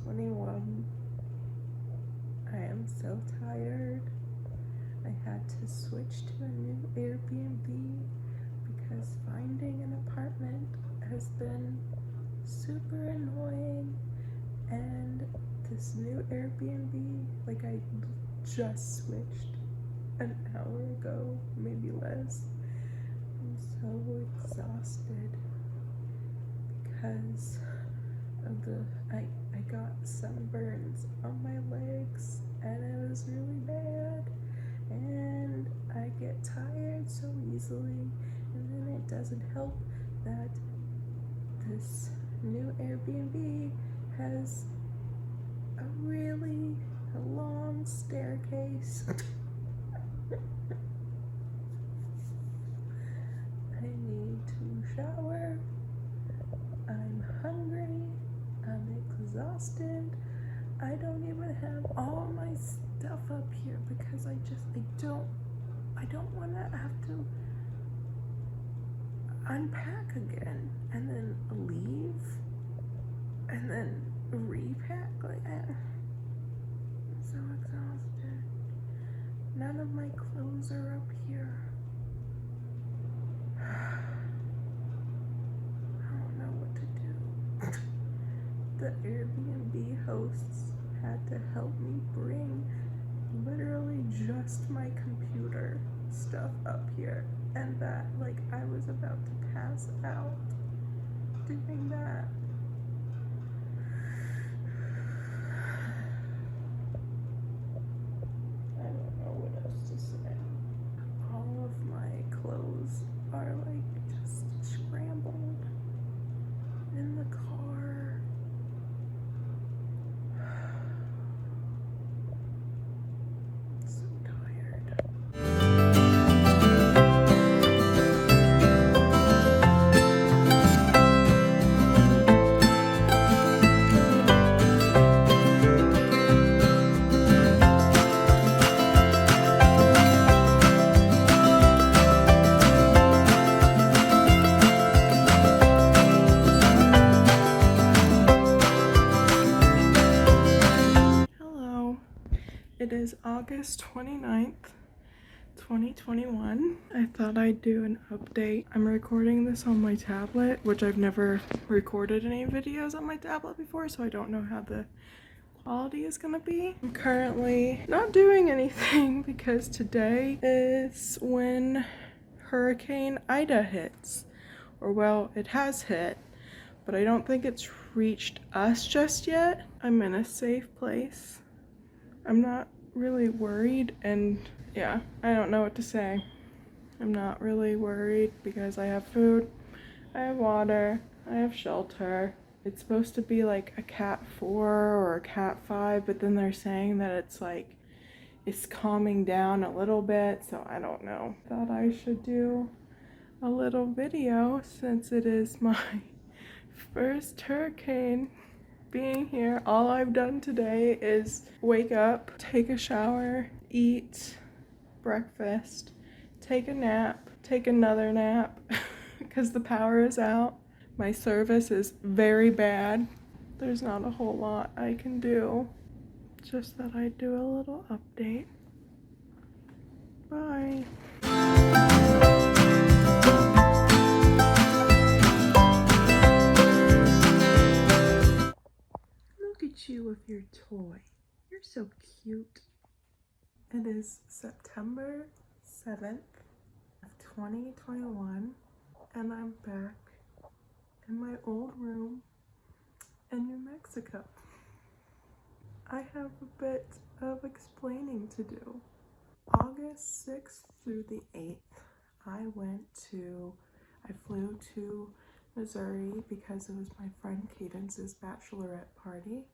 2021. I am so tired. I had to switch to a new Airbnb because finding an apartment has been super annoying, and this new Airbnb, like, I just switched an hour ago, maybe less. I'm so exhausted because of I got sunburns on my legs and it was really bad, and I get tired so easily, and then it doesn't help that this new Airbnb has a really long staircase. I need to shower. I'm hungry. I'm exhausted. I don't even have all my stuff up here because I don't want to have to unpack again and then leave and then repack. Like, I'm so exhausted. None of my clothes are up here. I don't know what to do. The Airbnb hosts had to help me bring literally just my computer stuff up here, and that, like, I was about to pass out doing that. I don't know what else to say. All of my clothes are like just scrambled in the car. I'm so tired. It is August 29th, 2021. I thought I'd do an update. I'm recording this on my tablet, which I've never recorded any videos on my tablet before, so I don't know how the quality is gonna be. I'm currently not doing anything because today is when Hurricane Ida hits. Or, well, it has hit, but I don't think it's reached us just yet. I'm in a safe place. I'm not really worried, and yeah, I don't know what to say. I'm not really worried because I have food, I have water, I have shelter. It's supposed to be like a Cat 4 or a Cat 5, but then they're saying that it's calming down a little bit, so I don't know. Thought I should do a little video since it is my first hurricane being here. All I've done today is wake up, take a shower, eat breakfast, take a nap, take another nap because the power is out. My service is very bad. There's not a whole lot I can do. Just that I do a little update. Bye. Look at you with your toy. You're so cute. It is September 7th of 2021, and I'm back in my old room in New Mexico. I have a bit of explaining to do. August 6th through the 8th, I flew to Missouri because it was my friend Cadence's bachelorette party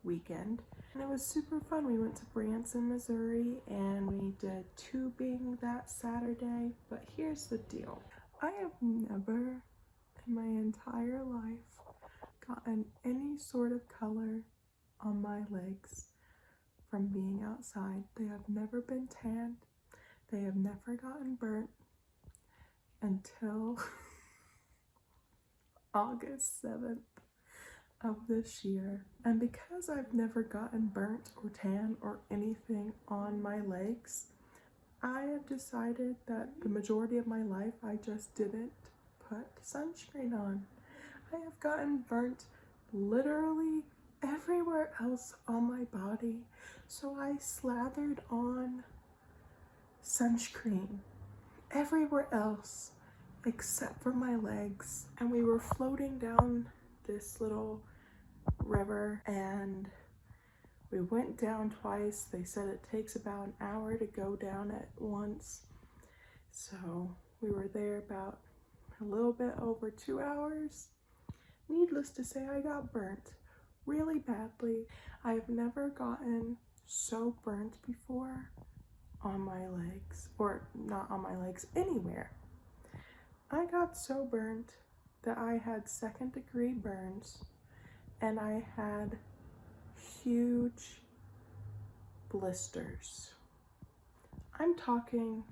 weekend, and it was super fun. We went to Branson, Missouri, and we did tubing that Saturday. But here's the deal. I have never in my entire life gotten any sort of color on my legs from being outside. They have never been tanned. They have never gotten burnt until August 7th of this year. And because I've never gotten burnt or tan or anything on my legs, I have decided that the majority of my life I just didn't put sunscreen on. I have gotten burnt literally everywhere else on my body, so I slathered on sunscreen everywhere else except for my legs. And we were floating down this little river and we went down twice. They said it takes about an hour to go down at once, so we were there about a little bit over 2 hours. Needless to say, I got burnt really badly. I've never gotten so burnt before on my legs, or not on my legs, anywhere. I got so burnt that I had 2nd-degree burns and I had huge blisters. I'm talking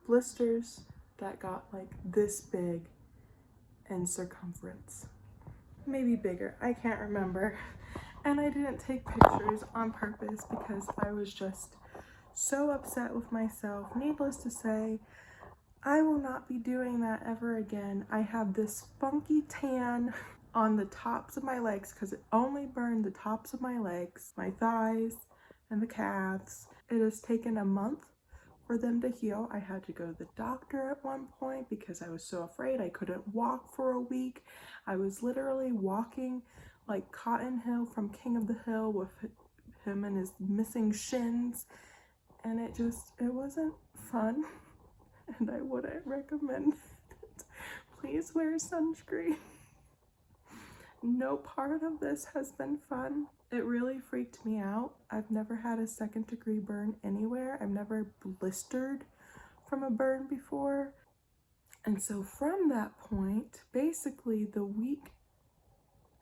blisters that got like this big in circumference, maybe bigger, I can't remember. And I didn't take pictures on purpose because I was just so upset with myself. Needless to say, I will not be doing that ever again. I have this funky tan on the tops of my legs because it only burned the tops of my legs, my thighs, and the calves. It has taken a month for them to heal. I had to go to the doctor at one point because I was so afraid. I couldn't walk for a week. I was literally walking like Cotton Hill from King of the Hill with him and his missing shins, and it wasn't fun, and I wouldn't recommend it. Please wear sunscreen. No part of this has been fun. It really freaked me out. I've never had a 2nd-degree burn anywhere. I've never blistered from a burn before. And so from that point, basically the week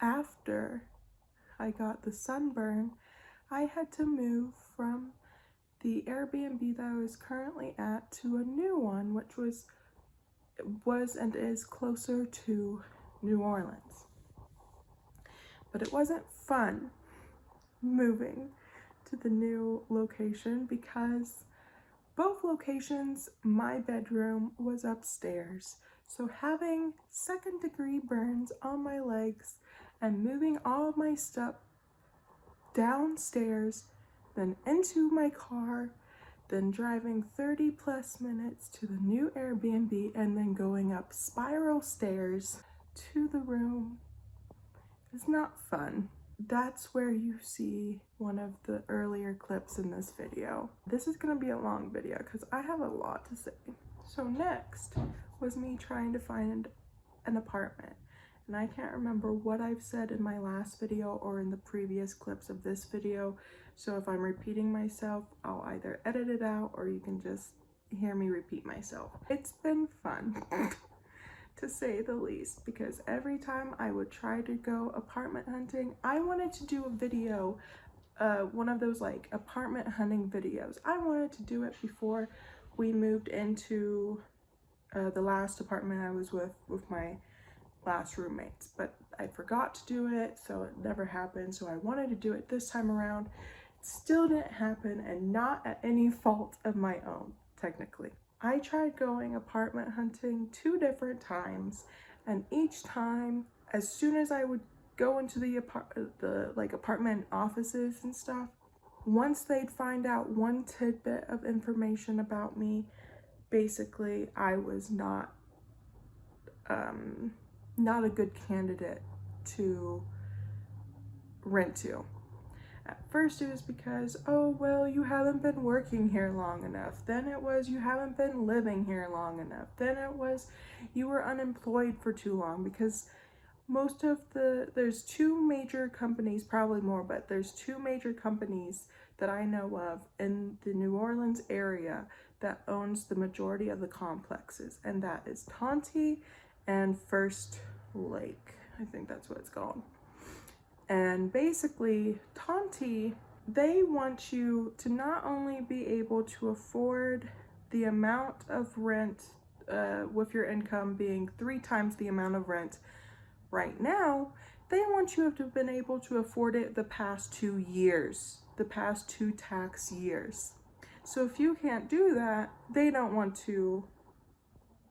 after I got the sunburn, I had to move from the Airbnb that I was currently at to a new one, which was and is closer to New Orleans. But it wasn't fun moving to the new location because both locations, my bedroom was upstairs. So having 2nd-degree burns on my legs and moving all of my stuff downstairs, then into my car, then driving 30 plus minutes to the new Airbnb, and then going up spiral stairs to the room is not fun. That's where you see one of the earlier clips in this video. This is gonna be a long video because I have a lot to say. So next was me trying to find an apartment. And I can't remember what I've said in my last video or in the previous clips of this video. So if I'm repeating myself, I'll either edit it out or you can just hear me repeat myself. It's been fun. To say the least, because every time I would try to go apartment hunting, I wanted to do a video, one of those like apartment hunting videos. I wanted to do it before we moved into the last apartment I was with my last roommates, but I forgot to do it, so it never happened. So I wanted to do it this time around. It still didn't happen, and not at any fault of my own, technically. I tried going apartment hunting 2 different times, and each time, as soon as I would go into the apartment offices and stuff, once they'd find out one tidbit of information about me, basically I was not a good candidate to rent to. At first it was because, oh, well, you haven't been working here long enough. Then it was, you haven't been living here long enough. Then it was, you were unemployed for too long, because there's 2 major companies, probably more, but there's 2 major companies that I know of in the New Orleans area that owns the majority of the complexes, and that is Tonti and First Lake. I think that's what it's called. And basically, Tonti, they want you to not only be able to afford the amount of rent with your income being 3 times the amount of rent Right now, they want you to have been able to afford it the past 2 years, the past 2 tax years. So if you can't do that, they don't want to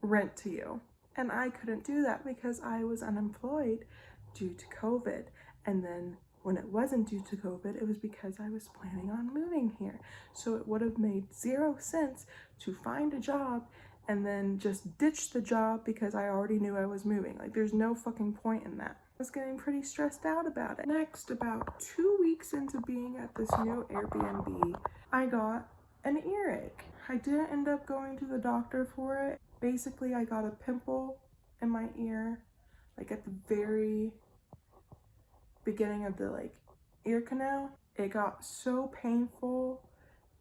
rent to you. And I couldn't do that because I was unemployed due to COVID. And then when it wasn't due to COVID, it was because I was planning on moving here. So it would have made 0 sense to find a job and then just ditch the job because I already knew I was moving. Like, there's no fucking point in that. I was getting pretty stressed out about it. Next, about 2 weeks into being at this new Airbnb, I got an earache. I didn't end up going to the doctor for it. Basically, I got a pimple in my ear, like at the very beginning of the ear canal. It got so painful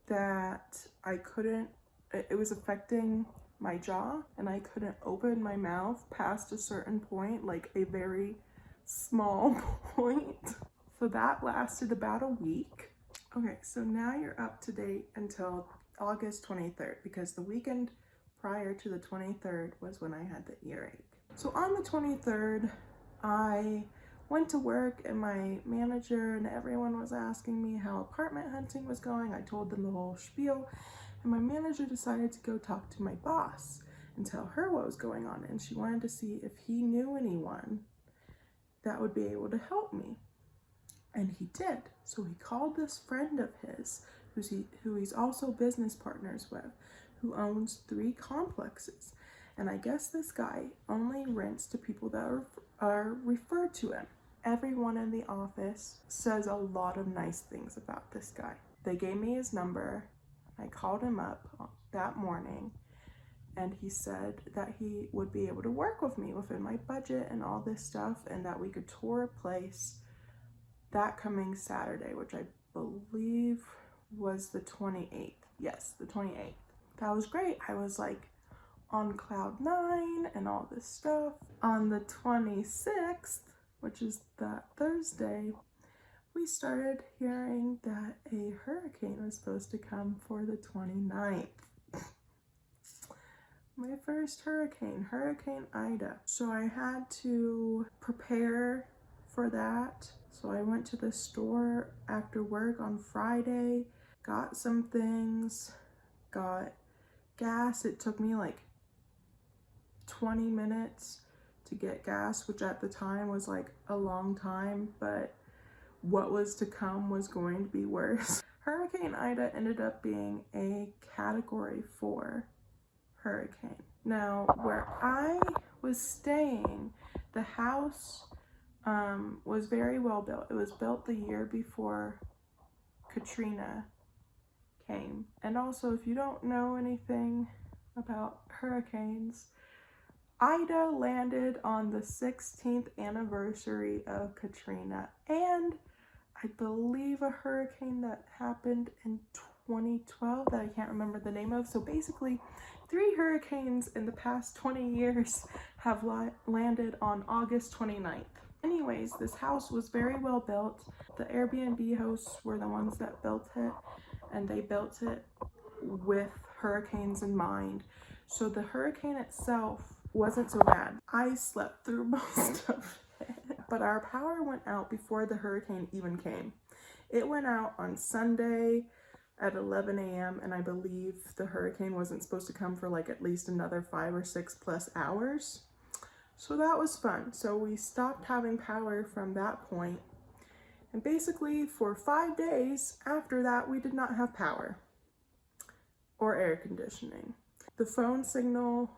that I couldn't, it was affecting my jaw, and I couldn't open my mouth past a certain point, like a very small point. So that lasted about a week. Okay, so now you're up to date until August 23rd, because the weekend prior to the 23rd was when I had the earache. So on the 23rd, I went to work, and my manager and everyone was asking me how apartment hunting was going. I told them the whole spiel, and my manager decided to go talk to my boss and tell her what was going on, and she wanted to see if he knew anyone that would be able to help me. And he did. So he called this friend of his, who he's also business partners with, who owns 3 complexes. And I guess this guy only rents to people that are referred to him. Everyone in the office says a lot of nice things about this guy. They gave me his number. I called him up that morning, and he said that he would be able to work with me within my budget and all this stuff, and that we could tour a place that coming Saturday, which I believe was the 28th. Yes, the 28th. That was great. I was like on cloud 9 and all this stuff. On the 26th, which is that Thursday, we started hearing that a hurricane was supposed to come for the 29th. My first hurricane, Hurricane Ida. So I had to prepare for that. So I went to the store after work on Friday, got some things, got gas. It took me like 20 minutes to get gas, which at the time was like a long time, but what was to come was going to be worse. Hurricane Ida ended up being a Category 4 hurricane. Now, where I was staying, the house was very well built. It was built the year before Katrina came. And also, if you don't know anything about hurricanes, Ida landed on the 16th anniversary of Katrina, and I believe a hurricane that happened in 2012 that I can't remember the name of. So basically, 3 hurricanes in the past 20 years have landed on August 29th. Anyways, this house was very well built. The Airbnb hosts were the ones that built it, and they built it with hurricanes in mind. So the hurricane itself wasn't so bad. I slept through most of it. But our power went out before the hurricane even came. It went out on Sunday at 11 a.m. and I believe the hurricane wasn't supposed to come for like at least another 5 or 6 plus hours. So that was fun. So we stopped having power from that point. And basically for 5 days after that, we did not have power or air conditioning. The phone signal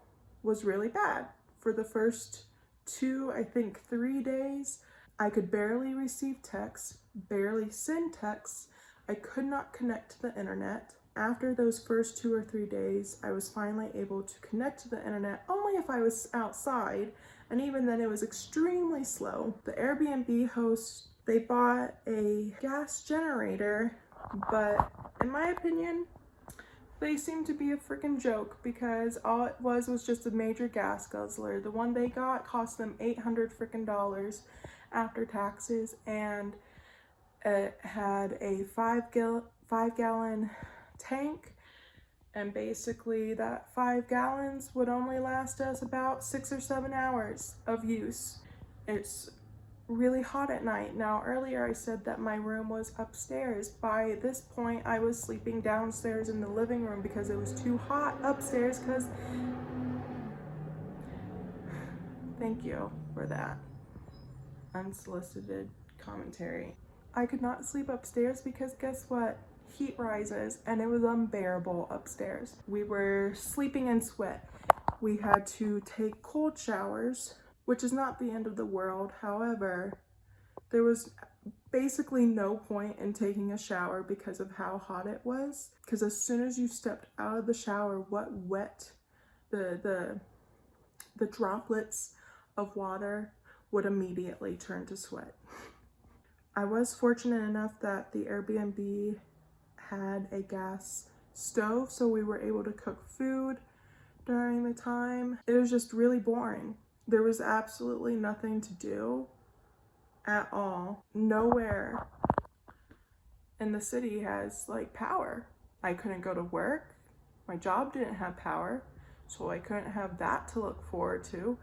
was really bad. For the first 2, I think 3 days, I could barely receive texts, barely send texts. I could not connect to the internet. After those first 2 or 3 days, I was finally able to connect to the internet, only if I was outside, and even then it was extremely slow. The Airbnb hosts, they bought a gas generator, but in my opinion, they seem to be a freaking joke, because all it was just a major gas guzzler. The one they got cost them $800 freaking after taxes, and it had a 5-gallon tank, and basically that 5 gallons would only last us about 6 or 7 hours of use. It's really hot at night. Now earlier I said that my room was upstairs. By this point I was sleeping downstairs in the living room because it was too hot upstairs because thank you for that unsolicited commentary. I could not sleep upstairs because guess what? Heat rises and it was unbearable upstairs. We were sleeping in sweat. We had to take cold showers, which is not the end of the world. However, there was basically no point in taking a shower because of how hot it was. Because as soon as you stepped out of the shower, what wet the droplets of water would immediately turn to sweat. I was fortunate enough that the Airbnb had a gas stove, so we were able to cook food during the time. It was just really boring. There was absolutely nothing to do at all. Nowhere in the city has like power. I couldn't go to work. My job didn't have power, so I couldn't have that to look forward to.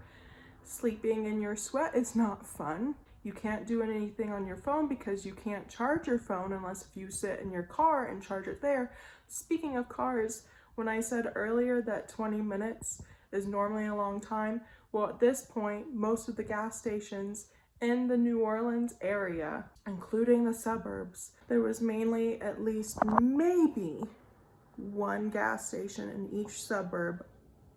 Sleeping in your sweat is not fun. You can't do anything on your phone because you can't charge your phone unless if you sit in your car and charge it there. Speaking of cars, when I said earlier that 20 minutes is normally a long time, well, at this point, most of the gas stations in the New Orleans area, including the suburbs, there was mainly at least maybe one gas station in each suburb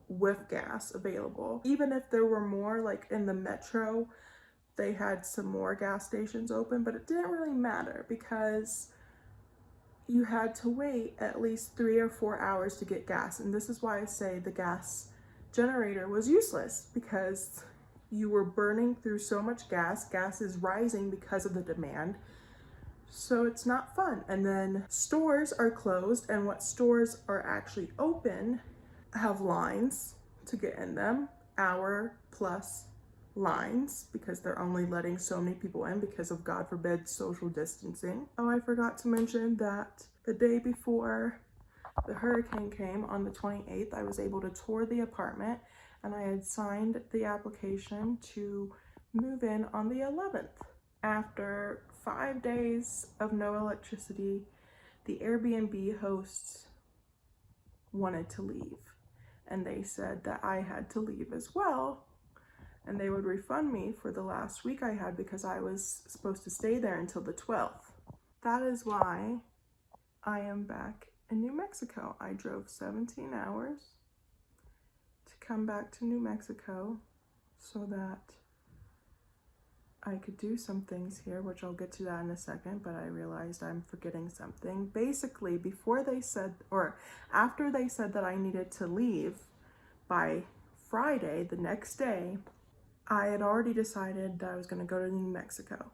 with gas available. Even if there were more, like in the metro, they had some more gas stations open, but it didn't really matter because you had to wait at least 3 or 4 hours to get gas. And this is why I say the gas generator was useless, because you were burning through so much gas. Gas is rising because of the demand. So it's not fun. And then stores are closed, and what stores are actually open have lines to get in them, hour plus lines, because they're only letting so many people in because of, God forbid, social distancing. Oh, I forgot to mention that the day before the hurricane came, on the 28th, I was able to tour the apartment, and I had signed the application to move in on the 11th. After 5 days of no electricity, the Airbnb hosts wanted to leave, and they said that I had to leave as well, and they would refund me for the last week I had because I was supposed to stay there until the 12th. That is why I am back in New Mexico. I drove 17 hours to come back to New Mexico so that I could do some things here, which I'll get to that in a second, but I realized I'm forgetting something. Basically, before they said, or after they said that I needed to leave by Friday, the next day, I had already decided that I was going to go to New Mexico.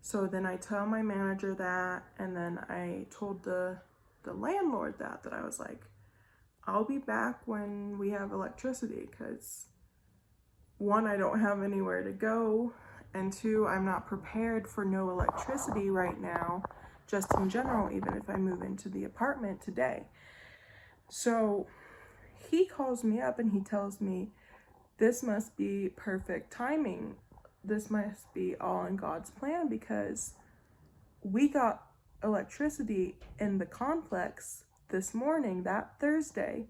So then I tell my manager that, and then I told the landlord that I was like, I'll be back when we have electricity, because 1, I don't have anywhere to go, and 2, I'm not prepared for no electricity right now, just in general, even if I move into the apartment today. So he calls me up and he tells me, this must be perfect timing. This must be all in God's plan, because we got electricity in the complex this morning, that Thursday,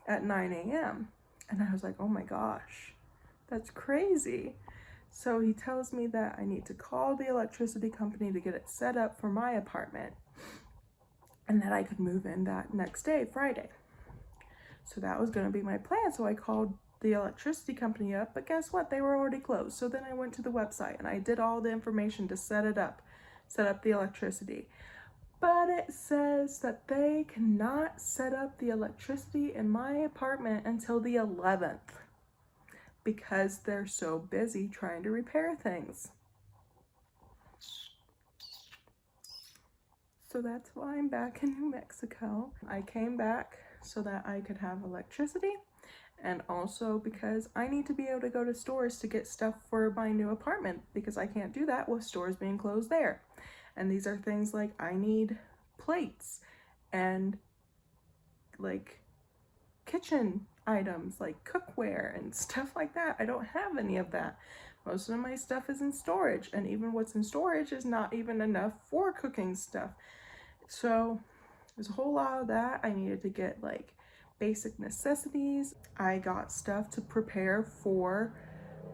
at 9 a.m. And I was like, oh my gosh, that's crazy. So he tells me that I need to call the electricity company to get it set up for my apartment, and that I could move in that next day, Friday. So that was going to be my plan. So I called the electricity company up, but guess what? They were already closed. So then I went to the website and I did all the information to set up the electricity. But it says that they cannot set up the electricity in my apartment until the 11th because they're so busy trying to repair things. So that's why I'm back in New Mexico. I came back so that I could have electricity, and also because I need to be able to go to stores to get stuff for my new apartment, because I can't do that with stores being closed there. And these are things like, I need plates and like kitchen items like cookware and stuff like that. I don't have any of that. Most of my stuff is in storage, and even what's in storage is not even enough for cooking stuff. So there's a whole lot of that. I needed to get like basic necessities. I got stuff to prepare for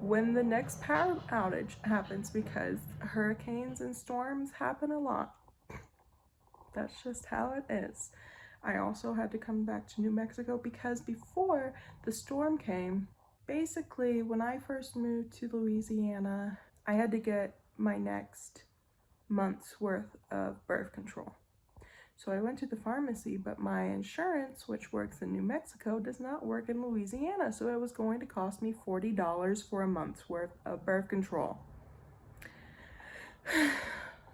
when the next power outage happens, because hurricanes and storms happen a lot. That's just how it is. I also had to come back to New Mexico because before the storm came, basically when I first moved to Louisiana, I had to get my next month's worth of birth control. So I went to the pharmacy, but my insurance, which works in New Mexico, does not work in Louisiana. So it was going to cost me $40 for a month's worth of birth control.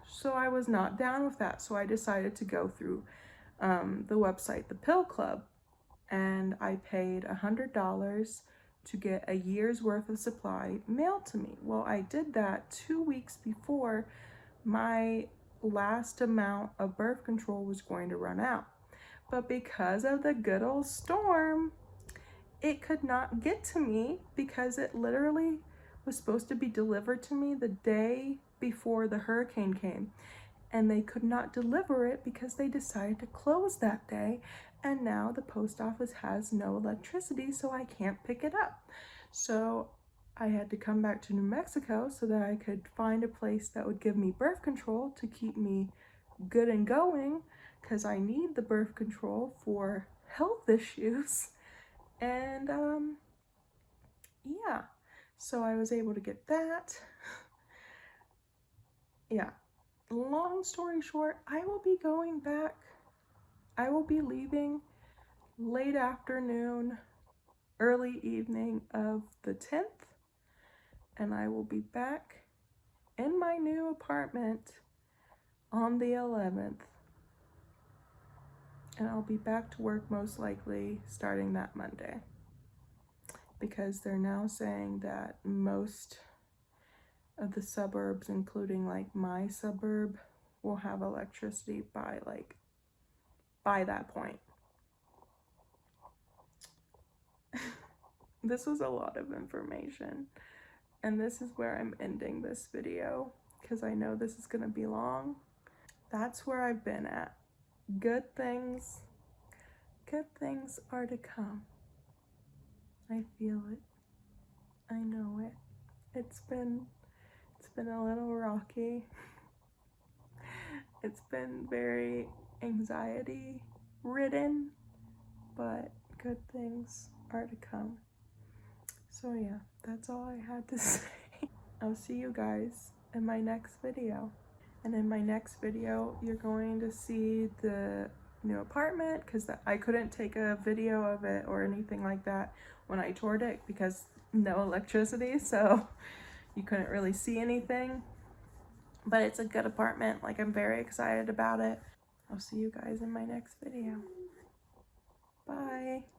So I was not down with that. So I decided to go through the website, the Pill Club, and I paid $100 to get a year's worth of supply mailed to me. Well, I did that 2 weeks before my last amount of birth control was going to run out. But because of the good old storm, it could not get to me because it literally was supposed to be delivered to me the day before the hurricane came. And they could not deliver it because they decided to close that day. And now the post office has no electricity, so I can't pick it up. So I had to come back to New Mexico so that I could find a place that would give me birth control to keep me good and going, because I need the birth control for health issues. And yeah, so I was able to get that. Yeah, long story short, I will be going back. I will be leaving late afternoon, early evening of the 10th. And I will be back in my new apartment on the 11th. And I'll be back to work most likely starting that Monday, because they're now saying that most of the suburbs, including like my suburb, will have electricity by that point. This was a lot of information. And this is where I'm ending this video, because I know this is going to be long. That's where I've been at. Good things are to come. I feel it. I know it. It's been a little rocky. It's been very anxiety ridden, but good things are to come. So yeah, that's all I had to say. I'll see you guys in my next video. And in my next video, you're going to see the new apartment, because I couldn't take a video of it or anything like that when I toured it because no electricity, so you couldn't really see anything. But it's a good apartment. Like, I'm very excited about it. I'll see you guys in my next video. Bye.